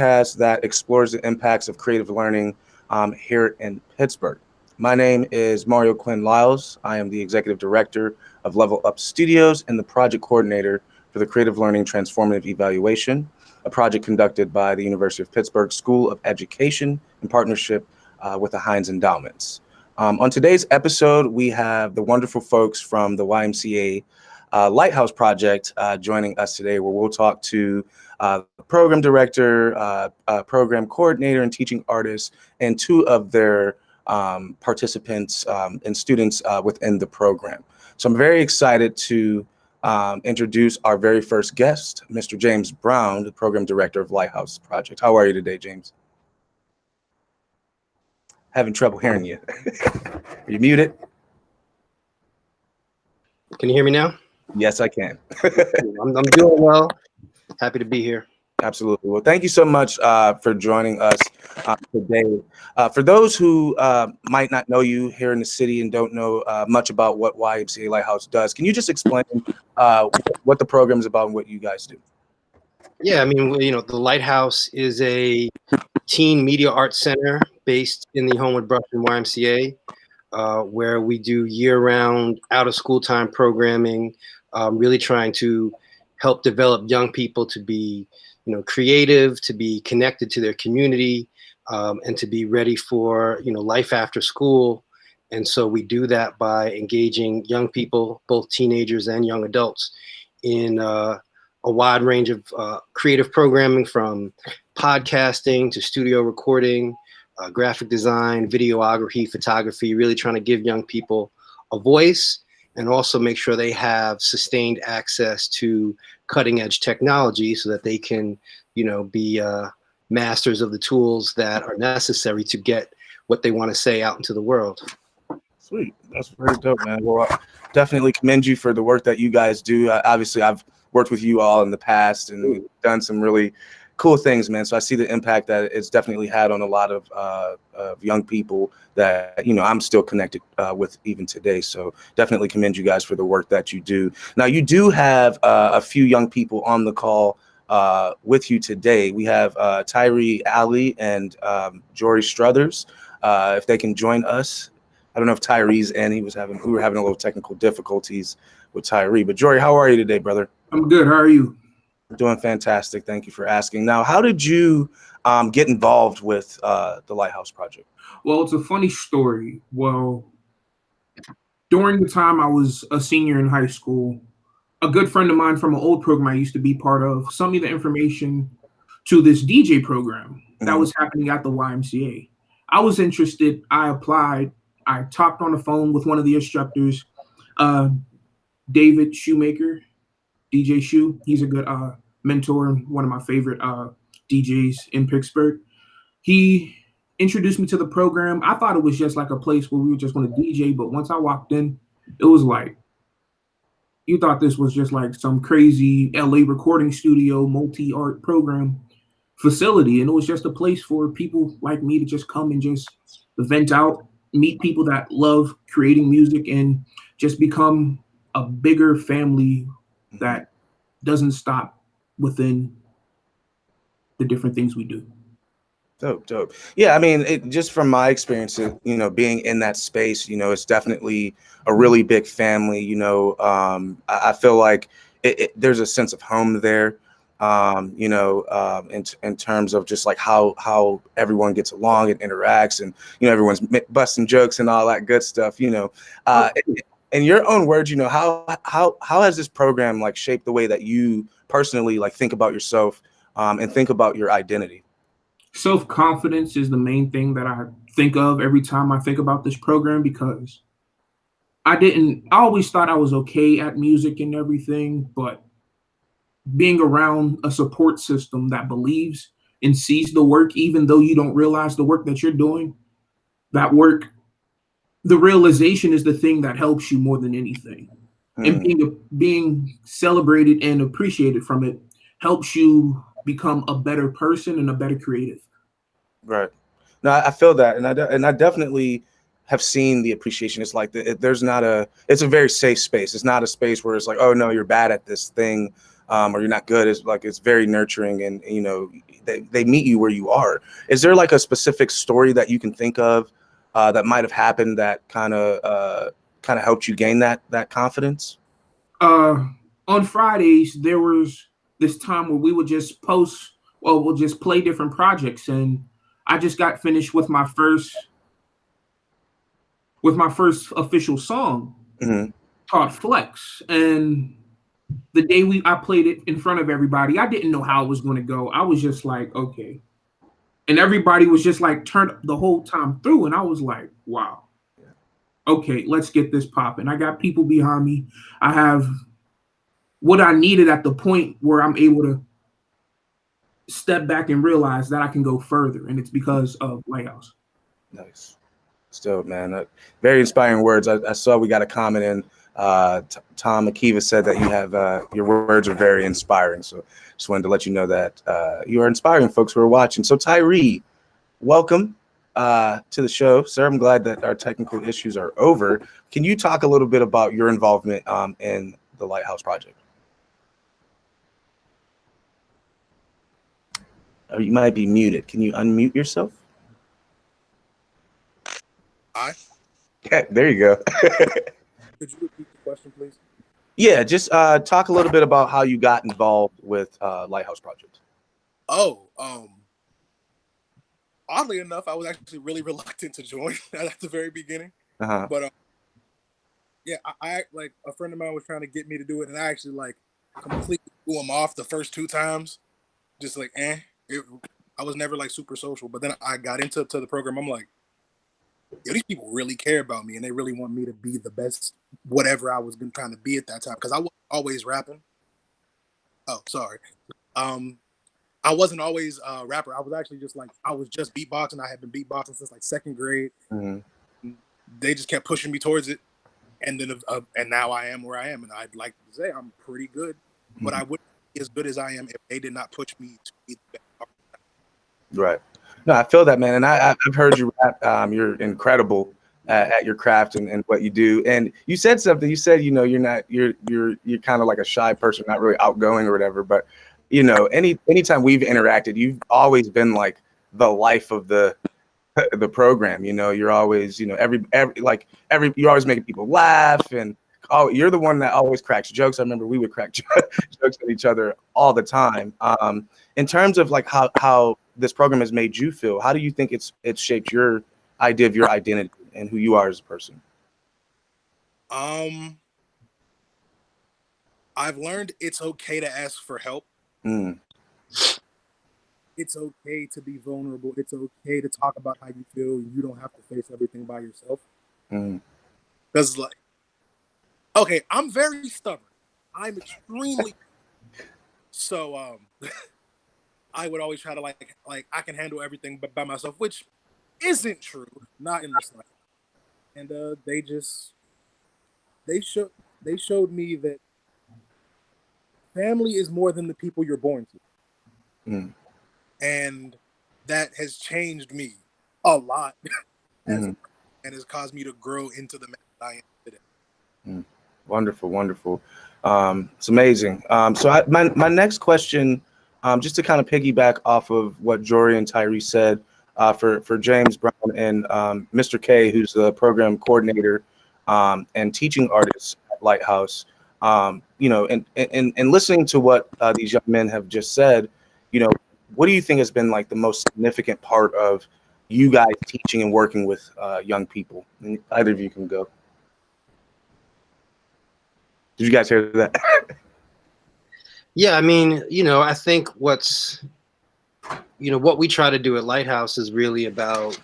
podcast that explores the impacts of creative learning here in Pittsburgh. My name is Mario Quinn Lyles. I am the executive director of Level Up Studios and the project coordinator for the Creative Learning Transformative Evaluation, a project conducted by the University of Pittsburgh School of Education in partnership with the Heinz Endowments. On today's episode, we have the wonderful folks from the YMCA Lighthouse project joining us today, where we'll talk to program director, program coordinator, and teaching artists, and two of their participants and students within the program. So I'm very excited to introduce our very first guest, Mr. James Brown, the program director of Lighthouse Project. How are you today, James? Having trouble hearing you. Are you muted? Can you hear me now? Yes, I can. I'm doing well. Happy to be here. Absolutely. Well, thank you so much for joining us today. For those who might not know you here in the city and don't know much about what YMCA Lighthouse does, can you just explain what the program is about and what you guys do? Yeah, I mean, the Lighthouse is a teen media arts center based in the Homewood Brushman YMCA, where we do year-round, out-of-school time programming, really trying to help develop young people to be, creative, to be connected to their community, and to be ready for, life after school. And so we do that by engaging young people, both teenagers and young adults, in a wide range of creative programming, from podcasting to studio recording, graphic design, videography, photography, really trying to give young people a voice and also make sure they have sustained access to cutting edge technology so that they can, be masters of the tools that are necessary to get what they want to say out into the world. Sweet. That's very dope, man. Well, I definitely commend you for the work that you guys do. Obviously, I've worked with you all in the past and we've done some really cool things, man. So I see the impact that it's definitely had on a lot of young people that, I'm still connected with even today. So definitely commend you guys for the work that you do. Now, you do have a few young people on the call with you today. We have Tyree Alley and Jory Struthers. If they can join us. I don't know if Tyree's in. We were having a little technical difficulties with Tyree. But Jory, how are you today, brother? I'm good. How are you? Doing fantastic. Thank you for asking. Now, how did you get involved with the Lighthouse Project? Well, it's a funny story. Well, during the time I was a senior in high school, a good friend of mine from an old program I used to be part of sent me the information to this DJ program that was happening at the YMCA. I was interested. I applied. I talked on the phone with one of the instructors, David Shoemaker, DJ Shoe. He's a good mentor and one of my favorite DJs in Pittsburgh. He introduced me to the program. I thought it was just like a place where we were just going to DJ, but once I walked in, it was like, you thought this was just like some crazy LA recording studio, multi-art program facility. And it was just a place for people like me to just come and just vent out, meet people that love creating music, and just become a bigger family that doesn't stop within the different things we do. Dope. Yeah, I mean, just from my experience, being in that space, it's definitely a really big family. I feel like there's a sense of home there, in terms of just like how everyone gets along and interacts, and, everyone's busting jokes and all that good stuff, In your own words, how has this program like shaped the way that you personally like think about yourself and think about your identity? Self-confidence is the main thing that I think of every time I think about this program, because I always thought I was okay at music and everything, but being around a support system that believes and sees the work, even though you don't realize the work that you're doing, that work, the realization is the thing that helps you more than anything. And being celebrated and appreciated from it helps you become a better person and a better creative. Right. No, I feel that, and I definitely have seen the appreciation. It's like it's a very safe space. It's not a space where it's like, oh no, you're bad at this thing. or you're not good. It's like, it's very nurturing, and you know, they meet you where you are. Is there like a specific story that you can think of that might have happened that kind of helped you gain that confidence? On Fridays, there was this time where we would just post, well, we'll just play different projects, and I just got finished with my first official song Mm-hmm. called Flex, and the day I played it in front of everybody, I didn't know how it was going to go. I was just like, okay, and everybody was just like turned up the whole time through, and I was like, wow, okay, let's get this popping. I got people behind me. I have what I needed at the point where I'm able to step back and realize that I can go further, and it's because of Lighthouse. Nice. Still, man, very inspiring words. I saw we got a comment in. Tom Akiva said that you have your words are very inspiring. So just wanted to let you know that you are inspiring folks who are watching. So Tyree, welcome to the show, sir. I'm glad that our technical issues are over. Can you talk a little bit about your involvement in the Lighthouse project? You might be muted. Can you unmute yourself? Yeah, there you go. Could you repeat the question, please? Yeah, just talk a little bit about how you got involved with Lighthouse Project. Oh, oddly enough, I was actually really reluctant to join at the very beginning. Uh-huh. But yeah, I like a friend of mine was trying to get me to do it, and I actually like completely threw him off the first 2 times. Just like, I was never like super social. But then I got into the program. I'm like, yo, these people really care about me, and they really want me to be the best, whatever I was trying to be at that time. Because I was always rapping. Oh, sorry. I wasn't always a rapper. I was actually I was just beatboxing. I had been beatboxing since like 2nd grade. Mm-hmm. They just kept pushing me towards it, and then and now I am where I am. And I'd like to say I'm pretty good, but I wouldn't be as good as I am if they did not push me to be the best. Right. No, I feel that, man. And I've heard you rap. You're incredible at your craft and what you do. And you said something. You said, you know, you're kind of like a shy person, not really outgoing or whatever. But you know, anytime we've interacted, you've always been like the life of the program. You know, you're always, you know, you're always making people laugh, and you're the one that always cracks jokes. I remember we would crack jokes at each other all the time. In terms of like how this program has made you feel, how do you think it's shaped your idea of your identity and who you are as a person? I've learned it's okay to ask for help. It's okay to be vulnerable. It's okay to talk about how you feel. You don't have to face everything by yourself. Because like, okay, I'm very stubborn. I'm extremely so I would always try to like I can handle everything but by myself, which isn't true, not in this life. And they showed me that family is more than the people you're born to. And that has changed me a lot and has caused me to grow into the man that I am today. Wonderful, wonderful. It's amazing. So my next question, just to kind of piggyback off of what Jory and Tyree said, for James Brown and Mr. K, who's the program coordinator and teaching artist at Lighthouse. You know, and listening to what these young men have just said, you know, what do you think has been like the most significant part of you guys teaching and working with young people? And either of you can go. Did you guys hear that? Yeah, I mean, you know, I think what we try to do at Lighthouse is really about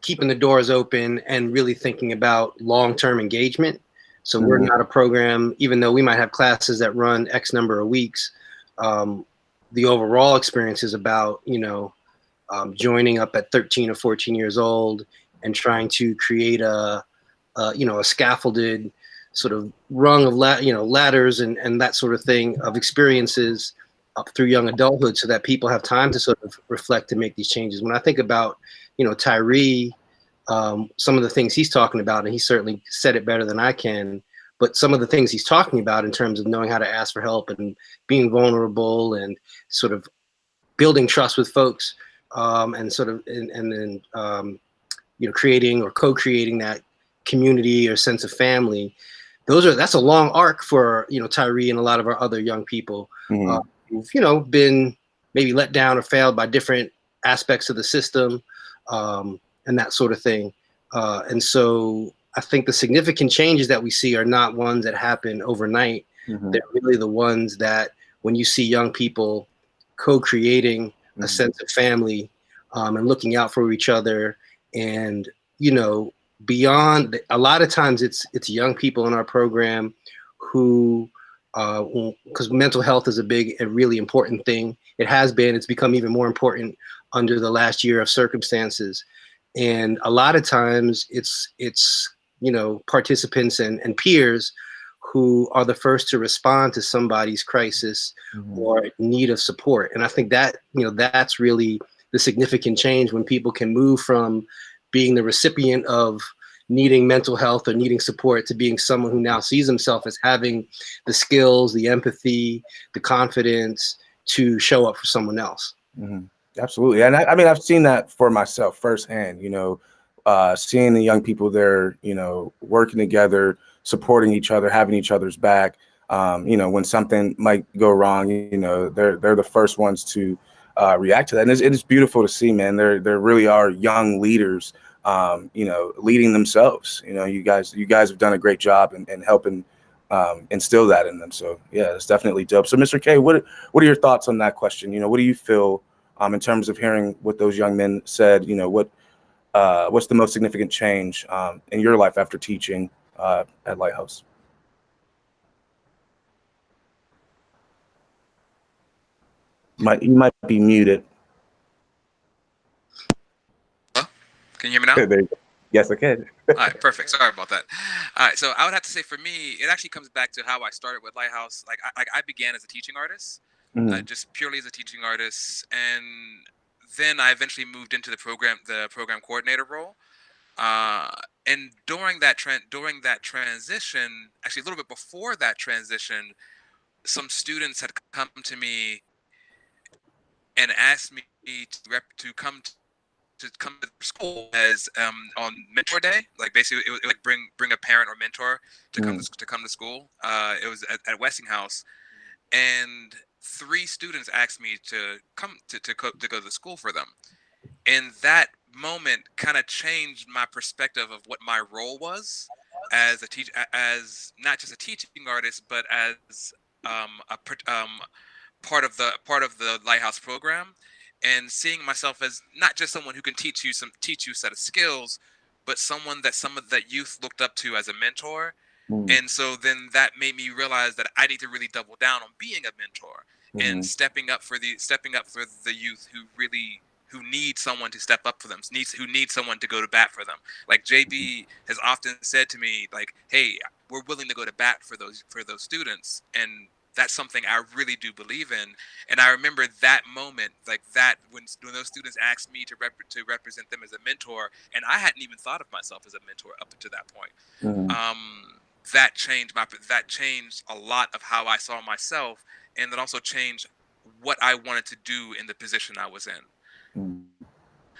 keeping the doors open and really thinking about long-term engagement. So we're not a program, even though we might have classes that run X number of weeks. The overall experience is about, joining up at 13 or 14 years old and trying to create a scaffolded sort of rung of ladders and that sort of thing of experiences up through young adulthood, so that people have time to sort of reflect and make these changes. When I think about, Tyree, some of the things he's talking about, and he certainly said it better than I can, but some of the things he's talking about in terms of knowing how to ask for help and being vulnerable and sort of building trust with folks, and sort of and then creating or co-creating that community or sense of family. That's a long arc for Tyree and a lot of our other young people who've been maybe let down or failed by different aspects of the system, and that sort of thing. And so I think the significant changes that we see are not ones that happen overnight. They're really the ones that when you see young people co-creating a sense of family, and looking out for each other, and beyond, a lot of times it's young people in our program who, because mental health is a really important thing. It has been. It's become even more important under the last year of circumstances. And a lot of times it's participants and peers who are the first to respond to somebody's crisis or need of support. And I think that, that's really the significant change, when people can move from being the recipient of needing mental health or needing support to being someone who now sees himself as having the skills, the empathy, the confidence to show up for someone else. Absolutely. And I mean, I've seen that for myself firsthand, seeing the young people there, working together, supporting each other, having each other's back. When something might go wrong, they're the first ones to react to that. And it is beautiful to see, man. There really are young leaders, leading themselves. You guys have done a great job in helping instill that in them. So yeah, it's definitely dope. So Mr. K, what are your thoughts on that question? What do you feel in terms of hearing what those young men said? What's the most significant change in your life after teaching at Lighthouse? You might be muted. Hello? Can you hear me now? There you go. Yes, I can. All right, perfect. Sorry about that. All right, so I would have to say for me, it actually comes back to how I started with Lighthouse. Like I began as a teaching artist, just purely as a teaching artist, and then I eventually moved into the program coordinator role. And during that transition, actually a little bit before that transition, some students had come to me and asked me to come to school as on mentor day. Like basically it was like bring a parent or mentor to come to school. It was at Westinghouse, and 3 students asked me to come to go to the school for them. And that moment kind of changed my perspective of what my role was as a teacher, as not just a teaching artist, but as a part of the Lighthouse program, and seeing myself as not just someone who can teach you a set of skills, but someone that some of that youth looked up to as a mentor. And so then that made me realize that I need to really double down on being a mentor and stepping up for the youth who need someone to step up for them, who need someone to go to bat for them. Like JB has often said to me, like, hey, we're willing to go to bat for those students. And that's something I really do believe in. And I remember that moment, like that, when those students asked me to represent them as a mentor, and I hadn't even thought of myself as a mentor up to that point. That changed a lot of how I saw myself, and that also changed what I wanted to do in the position I was in.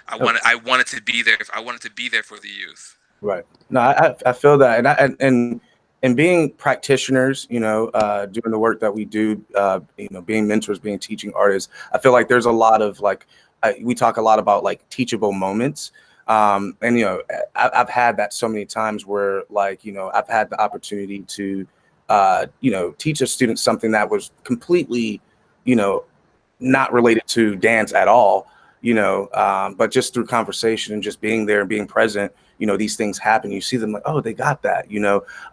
I wanted to be there. I wanted to be there for the youth. Right. No, I feel that, and being practitioners, doing the work that we do, being mentors, being teaching artists, I feel like there's a lot of we talk a lot about like teachable moments. And I've had that so many times where I've had the opportunity to teach a student something that was completely not related to dance at all, but just through conversation and just being there and being present, these things happen. You see them like, oh, they got that,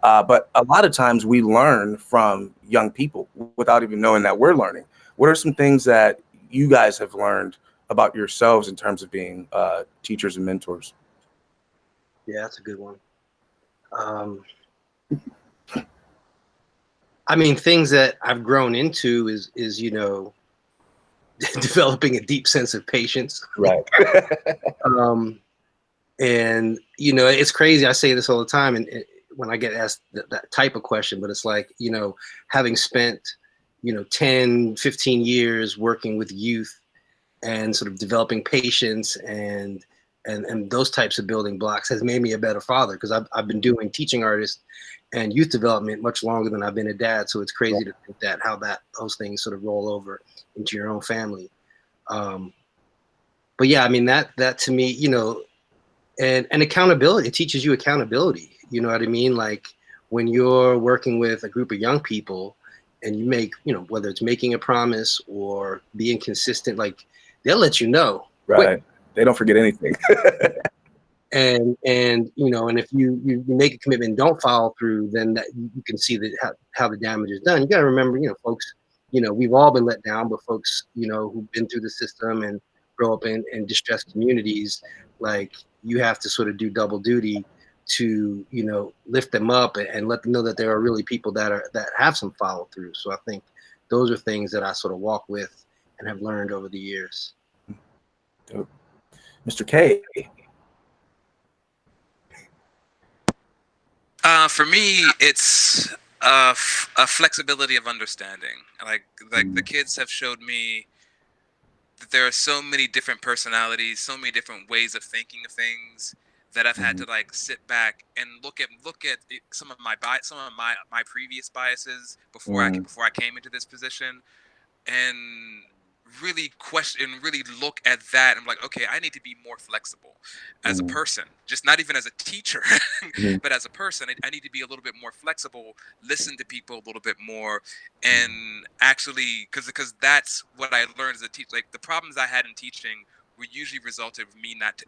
but a lot of times we learn from young people without even knowing that we're learning. What are some things that you guys have learned about yourselves in terms of being teachers and mentors? Yeah, that's a good one. I mean, things that I've grown into is developing a deep sense of patience. Right. And it's crazy. I say this all the time, and when I get asked that type of question, but it's like, you know, having spent, you know, 10, 15 years working with youth and sort of developing patience and those types of building blocks has made me a better father, because I've been doing teaching artist and youth development much longer than I've been a dad. So it's crazy to think that those things sort of roll over into your own family. But yeah, I mean, that to me, you know, and accountability, it teaches you accountability. You know what I mean? Like when you're working with a group of young people and you make, you know, whether it's making a promise or being consistent, like they'll let you know. Right. Quick. They don't forget anything. and you know, and if you make a commitment and don't follow through, then that you can see that how the damage is done. You got to remember, you know, folks, you know, we've all been let down, but folks, you know, who've been through the system and grow up in distressed communities, like you have to sort of do double duty to, you know, lift them up and let them know that there are really people that have some follow through. So I think those are things that I sort of walk with and have learned over the years. Dope. Mr. K. For me, it's a flexibility of understanding. Like the kids have showed me that there are so many different personalities, so many different ways of thinking of things, that I've had to like sit back and look at some of my previous biases before I came into this position, and really question and really look at that. I'm like, okay, I need to be more flexible as a person, just not even as a teacher, but as a person. I need to be a little bit more flexible, listen to people a little bit more, and actually, because that's what I learned as a teacher. Like the problems I had in teaching were usually resulted from me not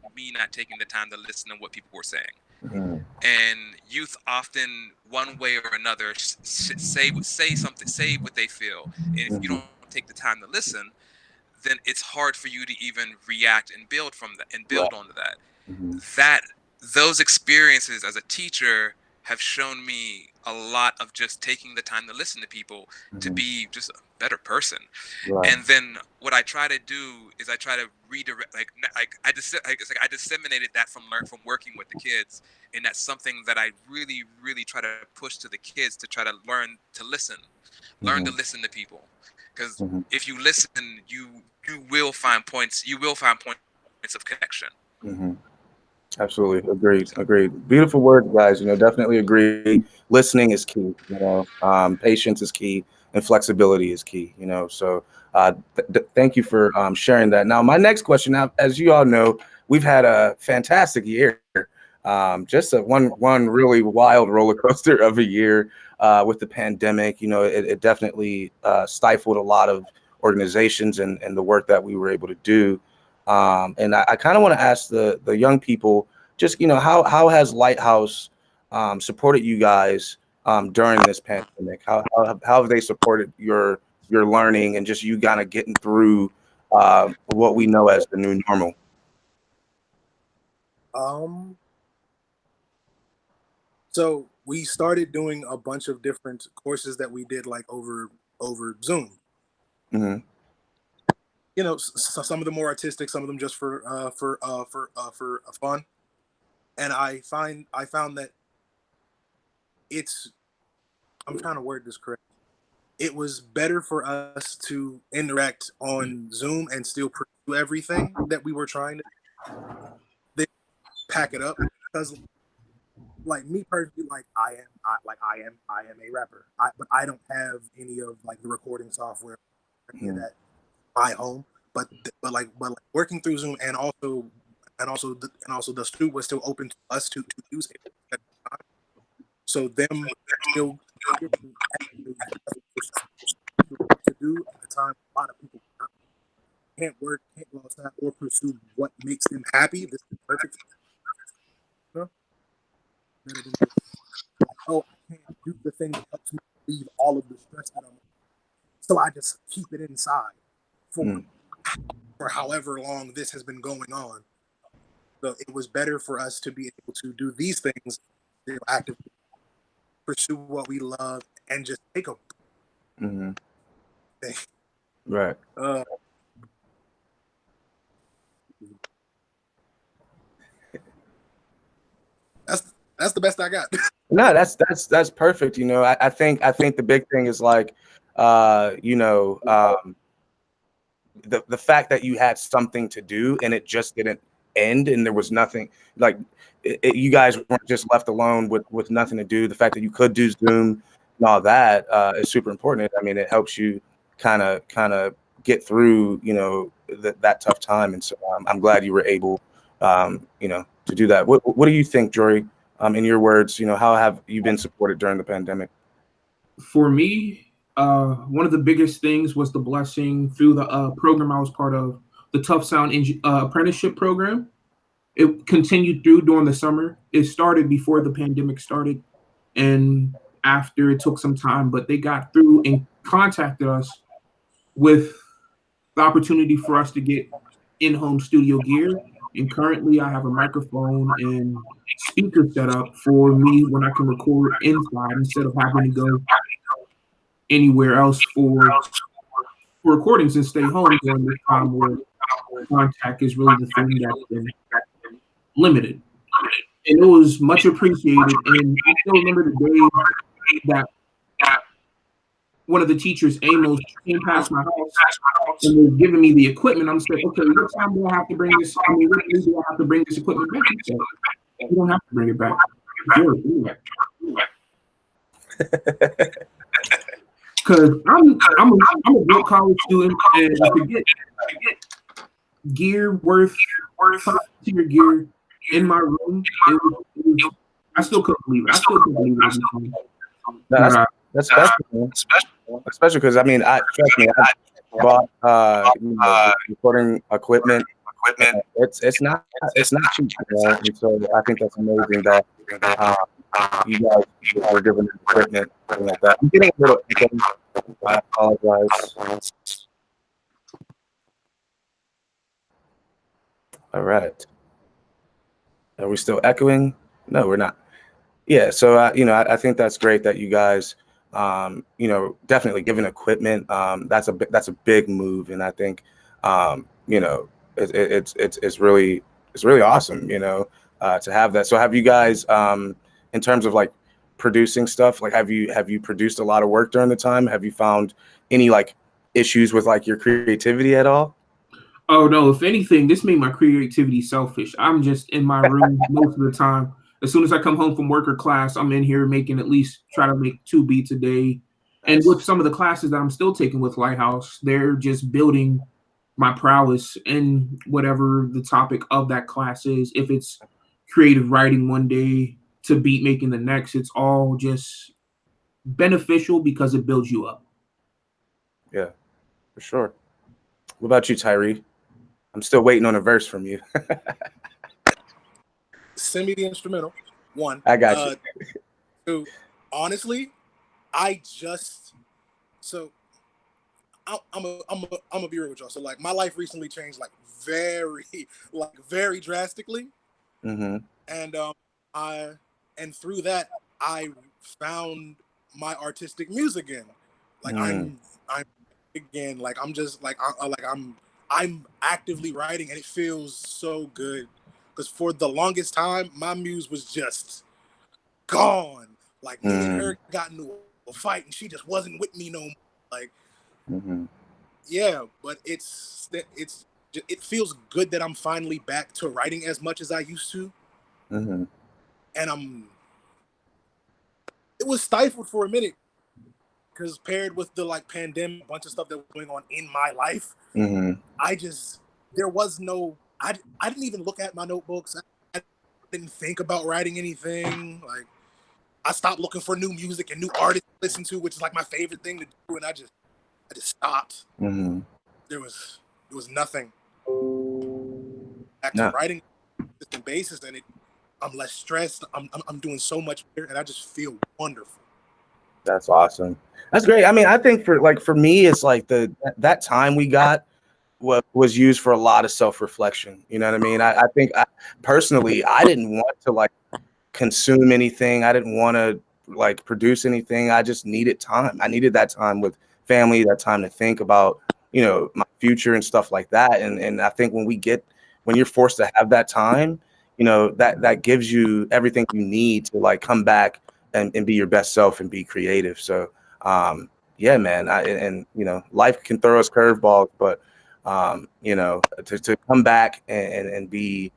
taking the time to listen to what people were saying. And youth often, one way or another, say something, say what they feel, and if you don't take the time to listen, then it's hard for you to even react and build from that and build onto that. Those experiences as a teacher have shown me a lot of just taking the time to listen to people to be just a better person. And then what I try to do is I try to redirect, I disseminated that from working with the kids, and that's something that I really, really try to push to the kids, to try to learn to listen to people. Because if you listen, you will find points of connection. Absolutely. Agreed. Beautiful words, guys. You know, definitely agree. Listening is key, you know, patience is key, and flexibility is key, you know. So thank you for sharing that. Now, my next question, now, as you all know, we've had a fantastic year. Just one really wild roller coaster of a year with the pandemic. You know, it definitely stifled a lot of organizations and the work that we were able to do. And I kind of want to ask the young people, just, you know, how has Lighthouse supported you guys during this pandemic? How have they supported your learning and just you kind of getting through what we know as the new normal? So we started doing a bunch of different courses that we did like over Zoom. You know, so some of them more artistic, some of them just for fun. And I found that I'm trying to word this correct. It was better for us to interact on Zoom and still pursue everything that we were trying to then pack it up, because like me personally, like I am a rapper, but I don't have any of like the recording software, any of that my home. But working through Zoom and also the studio was still open to us to use it at the time. So them still to do at the time, a lot of people can't work, can't go outside, or pursue what makes them happy. This is perfect. You know? Oh, I can't do the thing that helps me relieve all of the stress that I'm in. So I just keep it inside for however long this has been going on. So it was better for us to be able to do these things, to actively pursue what we love, and just take a Right. That's the best I got. No, that's perfect. You know, I think the big thing is like, you know, the fact that you had something to do and it just didn't end and there was nothing like you guys weren't just left alone with nothing to do. The fact that you could do Zoom and all that is super important. I mean, it helps you kind of get through, you know, that tough time. And so I'm glad you were able, you know, to do that. What do you think, Jory? In your words, you know, how have you been supported during the pandemic? For me, one of the biggest things was the blessing through the program I was part of, the Tough Sound apprenticeship program. It continued through during the summer. It started before the pandemic started, and after it took some time, but they got through and contacted us with the opportunity for us to get in-home studio gear. And currently, I have a microphone and speaker set up for me when I can record inside instead of having to go anywhere else for recordings and stay home during this time where contact is really the thing that's been limited. And it was much appreciated. And I still remember the day that one of the teachers, Amos, came past my house and was giving me the equipment. I'm saying, okay, what time do I have to bring this? I mean, what day do I have to bring this equipment back? He said, you don't have to bring it back. Because I'm a real college student, and to get gear worth your gear in my room, I still couldn't believe it. No, that's special, man. Especially because I mean, trust me, I bought you know, recording equipment. It's not cheap, you know? And so I think that's amazing that you guys were given equipment like that. I'm getting a little. I apologize. All right. Are we still echoing? No, we're not. Yeah. So you know, I think that's great that you guys, you know, definitely giving equipment. That's a big move, and I think, you know, it's really awesome, you know, to have that. So have you guys, in terms of like producing stuff, like have you produced a lot of work during the time? Have you found any like issues with like your creativity at all? Oh no, if anything, this made my creativity selfish. I'm just in my room most of the time. As soon as I come home from work or class, I'm in here making at least try to make 2 beats a day. And with some of the classes that I'm still taking with Lighthouse, they're just building my prowess in whatever the topic of that class is. If it's creative writing one day to beat making the next, it's all just beneficial because it builds you up. Yeah, for sure. What about you, Tyree? I'm still waiting on a verse from you. Send me the instrumental. One. I got you. Two. Honestly, I'm gonna be real with y'all. So like my life recently changed like very drastically. Mm-hmm. And through that I found my artistic muse again. Like I'm again, like I'm just like I'm actively writing, and it feels so good because for the longest time my muse was just gone. Like me and her got into a fight and she just wasn't with me no more. Like yeah, but it feels good that I'm finally back to writing as much as I used to. And it was stifled for a minute because paired with the like pandemic, a bunch of stuff that was going on in my life, there was no, I didn't even look at my notebooks. I didn't think about writing anything. Like I stopped looking for new music and new artists to listen to, which is like my favorite thing to do. And I just stopped. There was nothing. Back to writing on a consistent basis, and I'm less stressed. I'm doing so much better, and I just feel wonderful. That's awesome. That's great. I mean, I think for me, it's like that time we got was used for a lot of self-reflection. You know what I mean? I think personally, I didn't want to like consume anything. I didn't want to like produce anything. I just needed time. I needed that time with family, that time to think about, you know, my future and stuff like that. And I think when you're forced to have that time, you know, that gives you everything you need to like come back and be your best self and be creative. So yeah, man. And you know, life can throw us curveballs, but you know, to come back and be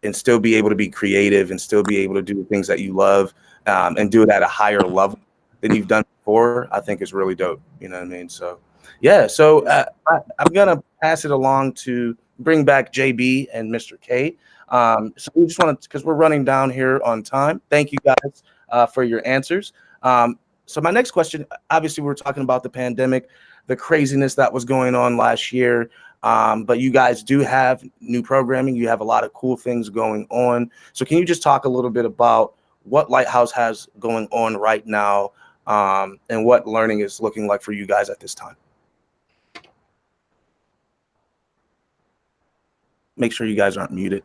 and still be able to be creative and still be able to do things that you love, and do it at a higher level than you've done before, I think is really dope. You know what I mean? So yeah. So I'm gonna pass it along to bring back JB and Mr. K. So we just want to, because we're running down here on time. Thank you guys for your answers. So my next question, obviously, we're talking about the pandemic, the craziness that was going on last year. But you guys do have new programming. You have a lot of cool things going on. So can you just talk a little bit about what Lighthouse has going on right now, and what learning is looking like for you guys at this time? Make sure you guys aren't muted.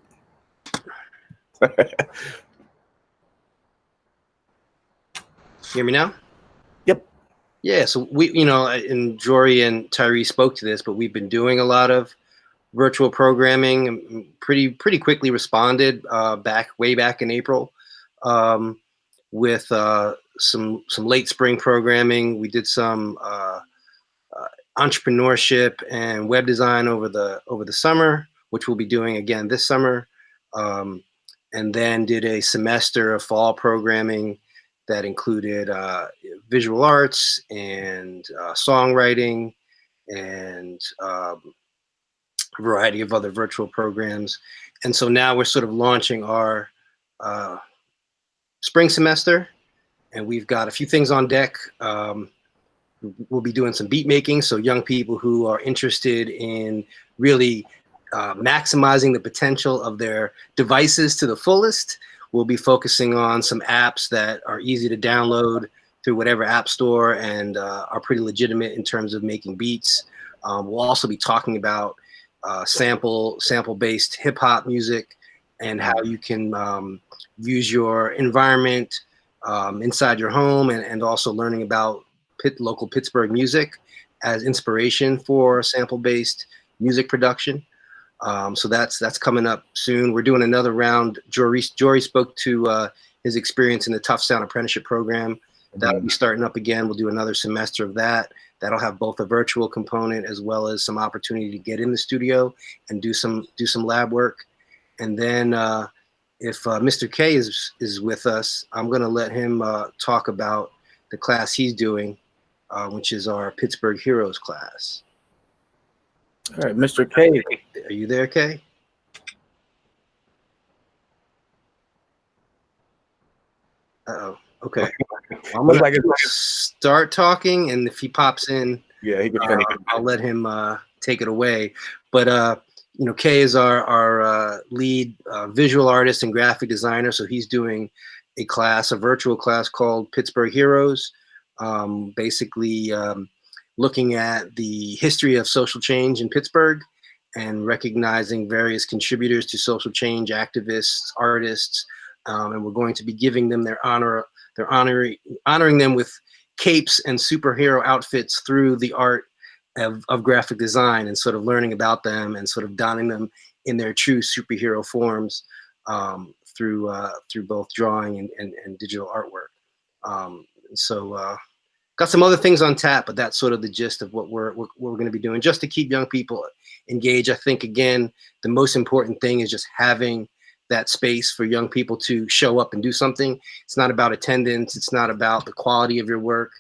Hear me now? Yep. Yeah, so we, you know, and Jory and Tyree spoke to this, but we've been doing a lot of virtual programming and pretty quickly responded way back in April, with some late spring programming. We did some entrepreneurship and web design over the summer, which we'll be doing again this summer, and then did a semester of fall programming that included visual arts and songwriting and a variety of other virtual programs. And so now we're sort of launching our spring semester, and we've got a few things on deck. We'll be doing some beat making, so young people who are interested in really maximizing the potential of their devices to the fullest. We'll be focusing on some apps that are easy to download through whatever app store and are pretty legitimate in terms of making beats. We'll also be talking about sample-based hip hop music and how you can use your environment inside your home, and also learning about local Pittsburgh music as inspiration for sample-based music production. So that's coming up soon. We're doing another round. Jory spoke to his experience in the Tough Sound Apprenticeship Program. That'll be starting up again. We'll do another semester of that. That'll have both a virtual component as well as some opportunity to get in the studio and do some lab work. And then if Mr. K is with us, I'm going to let him talk about the class he's doing, which is our Pittsburgh Heroes class. All right, Mr. K. Are you there, Kay? Uh-oh. Okay. I'm going to start talking, and if he pops in, yeah, he can finish. I'll let him take it away. But you know, Kay is our lead visual artist and graphic designer, so he's doing a virtual class called Pittsburgh Heroes, basically looking at the history of social change in Pittsburgh and recognizing various contributors to social change, activists, artists, and we're going to be giving them their honor. They're honoring them with capes and superhero outfits through the art of graphic design, and sort of learning about them and sort of donning them in their true superhero forms through both drawing and digital artwork. So got some other things on tap, but that's sort of the gist of what we're going to be doing, just to keep young people engaged. I think, again, the most important thing is just having that space for young people to show up and do something. It's not about attendance. It's not about the quality of your work.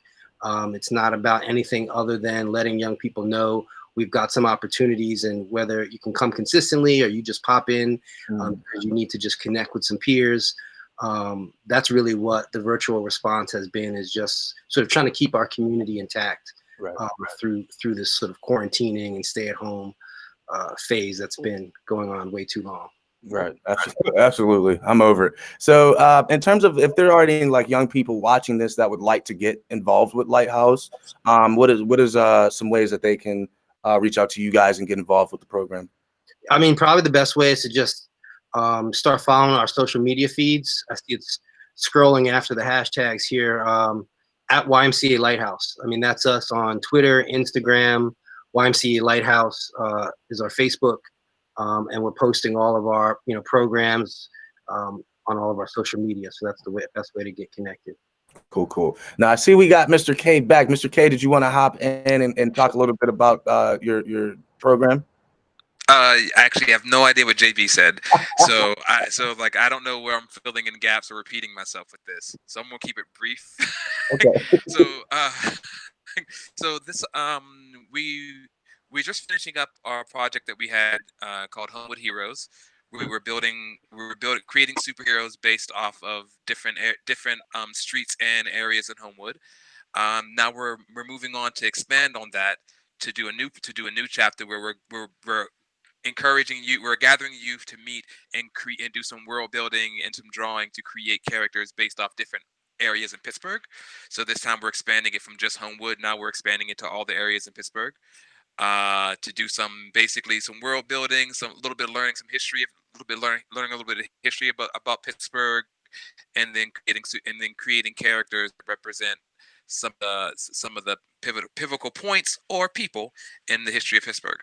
It's not about anything other than letting young people know we've got some opportunities, and whether you can come consistently or you just pop in because you need to just connect with some peers. That's really what the virtual response has been, is just sort of trying to keep our community intact through this sort of quarantining and stay at home phase that's been going on way too long. Right. Absolutely. I'm over it. So in terms of, if there are any like young people watching this that would like to get involved with Lighthouse, what is some ways that they can reach out to you guys and get involved with the program? I mean, probably the best way is to just start following our social media feeds. I see it's scrolling after the hashtags here, at YMCA Lighthouse. I mean, that's us on Twitter, Instagram. YMCA Lighthouse is our Facebook. And we're posting all of our, programs on all of our social media. So that's the best way to get connected. Cool. Now I see we got Mr. K back. Mr. K, did you want to hop in and talk a little bit about your program? I actually have no idea what JB said, so I don't know where I'm filling in gaps or repeating myself with this. So I'm gonna keep it brief. Okay. so so this we're just finishing up our project that we had called Homewood Heroes. We were creating superheroes based off of different streets and areas in Homewood. Now we're moving on to expand on that to do a new chapter where we're encouraging you. We're gathering youth to meet and create and do some world building and some drawing to create characters based off different areas in Pittsburgh. So this time we're expanding it from just Homewood. Now we're expanding it to all the areas in Pittsburgh to do some world building, some a little bit of learning some history, learning a little bit of history about Pittsburgh, and then creating characters that represent some of the pivotal points or people in the history of Pittsburgh.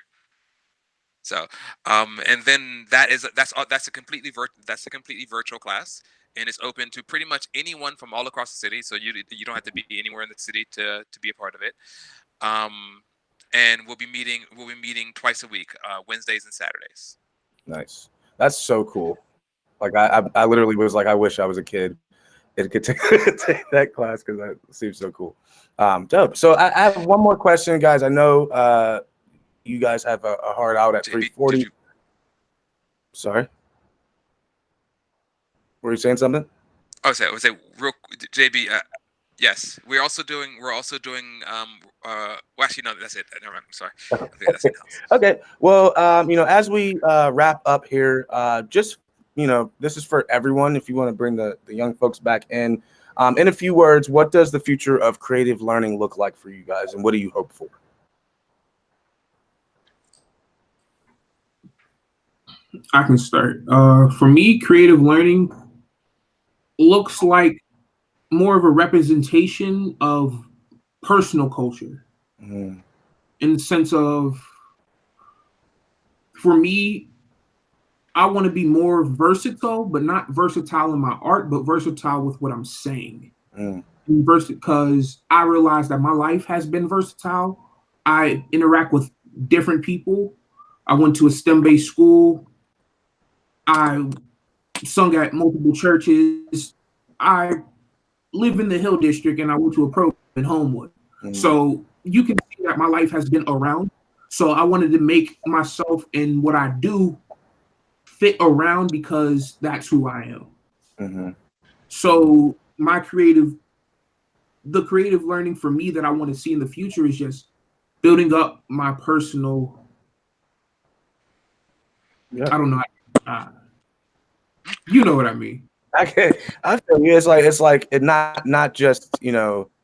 So, and then that's a completely virtual class, and it's open to pretty much anyone from all across the city. So you don't have to be anywhere in the city to be a part of it. And we'll be meeting twice a week, Wednesdays and Saturdays. Nice. That's so cool. Like I literally was like, I wish I was a kid. It could take that class because that seems so cool. Dope. So I have one more question, guys. I know you guys have a hard out at 3:40. Sorry. Were you saying something? Was it real, JB? Yes, we're also doing. Well, actually, no, that's it. Never mind. I'm sorry. Okay, that's it. Okay. Well, as we wrap up here, just this is for everyone. If you want to bring the young folks back in a few words, what does the future of creative learning look like for you guys, and what do you hope for? I can start. For me, creative learning looks like more of a representation of personal culture, in the sense of, for me, I want to be more versatile, but not versatile in my art, but versatile with what I'm saying. Because I realize that my life has been versatile. I interact with different people. I went to a STEM-based school. I sung at multiple churches. I live in the Hill District, and I went to a program in Homewood. So you can see that my life has been around. So I wanted to make myself and what I do fit around, because that's who I am. So the creative learning for me that I want to see in the future is just building up my personal. I don't know. You know what I mean? I feel you. It's like it not just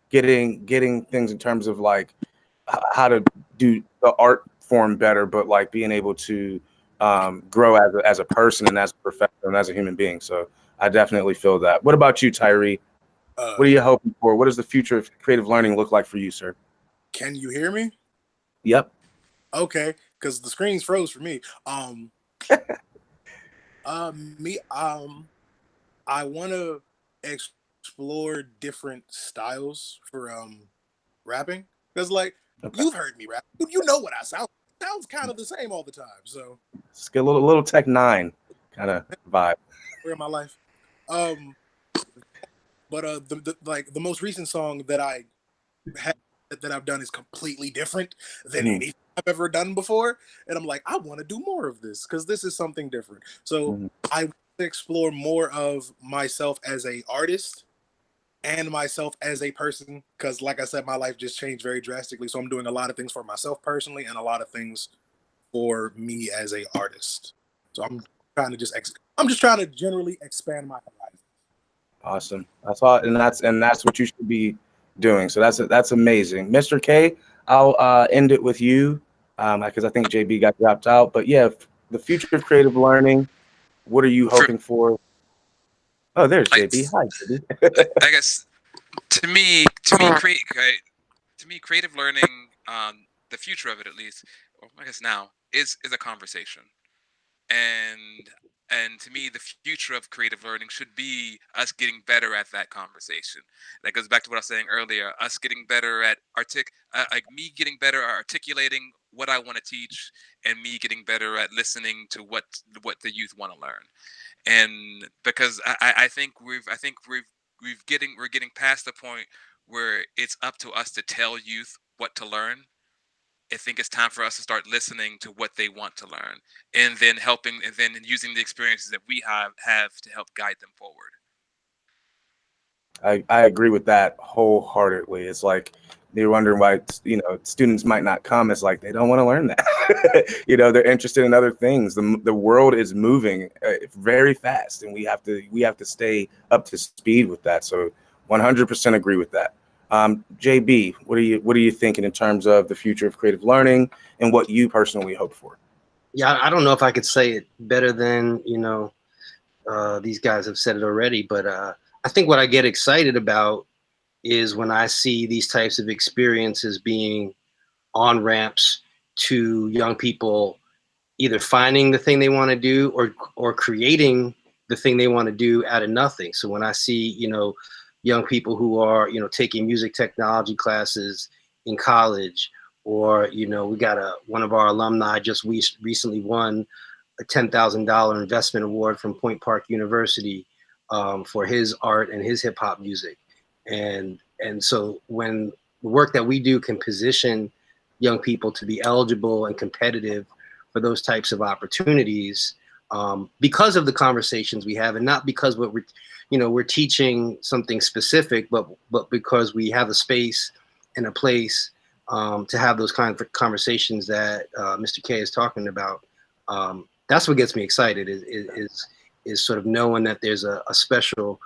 getting things in terms of like how to do the art form better, but like being able to grow as a person and as a professional and as a human being. So I definitely feel that. What about you, Tyree? What are you hoping for? What does the future of creative learning look like for you, sir? Can you hear me? Yep. Okay, because the screen's froze for me. I want to explore different styles for rapping, because you've heard me rap. You know what I sound. Sounds kind of the same all the time. So it's a little Tech 9 kind of vibe. Where in my life, but the most recent song that I've done is completely different than anything I've ever done before, and I'm like, I want to do more of this because this is something different. So I want to explore more of myself as a artist and myself as a person, because like I said, my life just changed very drastically. So I'm doing a lot of things for myself personally and a lot of things for me as a artist. So I'm just trying to generally expand my horizons. Awesome. That's all, and that's what you should be doing. So that's amazing. Mr. K, I'll end it with you because I think JB got dropped out. But yeah, the future of creative learning, what are you hoping for? Oh, there's JB. Hi, JB. I guess to me, creative learning, the future of it at least, or I guess now, is a conversation. And And to me, the future of creative learning should be us getting better at that conversation. That goes back to what I was saying earlier, us getting better at like me getting better at articulating what I want to teach, and me getting better at listening to what the youth want to learn. And because I think we're getting past the point where it's up to us to tell youth what to learn. I think it's time for us to start listening to what they want to learn, and then using the experiences that we have to help guide them forward. I agree with that wholeheartedly. It's like they're wondering why, students might not come. It's like they don't want to learn that. They're interested in other things. The world is moving very fast, and we have to stay up to speed with that. So 100% agree with that. JB, what are you thinking in terms of the future of creative learning and what you personally hope for? Yeah, I don't know if I could say it better than these guys have said it already, but I think what I get excited about is when I see these types of experiences being on ramps to young people either finding the thing they want to do or creating the thing they want to do out of nothing. So when I see, young people who are, taking music technology classes in college, or, we got one of our alumni just recently won a $10,000 investment award from Point Park University for his art and his hip hop music. And so when the work that we do can position young people to be eligible and competitive for those types of opportunities, because of the conversations we have, and not because we're teaching something specific, but because we have a space and a place to have those kind of conversations that Mr. K is talking about. That's what gets me excited is sort of knowing that there's a special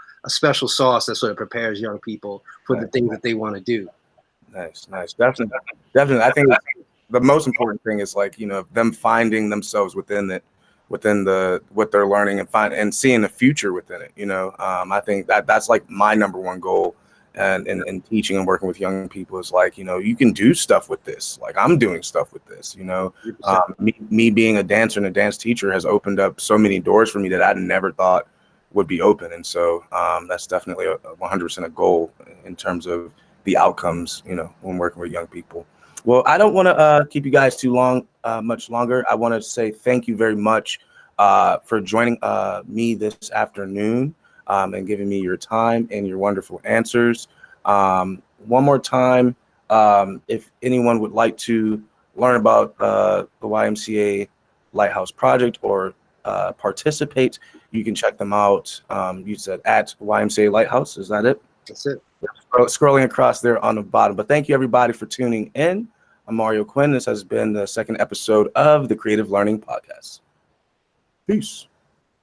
sauce that sort of prepares young people for the things that they want to do. Nice. Definitely. I think the most important thing is them finding themselves within what they're learning and seeing a future within it. I think that's like my number one goal, and in teaching and working with young people is you can do stuff with this. Like I'm doing stuff with this. Me being a dancer and a dance teacher has opened up so many doors for me that I never thought would be open. And so that's definitely 100% a goal in terms of the outcomes, when working with young people. Well, I don't want to keep you guys much longer. I want to say thank you very much for joining me this afternoon and giving me your time and your wonderful answers. One more time, if anyone would like to learn about the YMCA Lighthouse project or participate, you can check them out. You said at YMCA Lighthouse. Is that it? That's it. Scrolling across there on the bottom. But thank you, everybody, for tuning in. I'm Mario Quinn. This has been the second episode of the Creative Learning Podcast. Peace.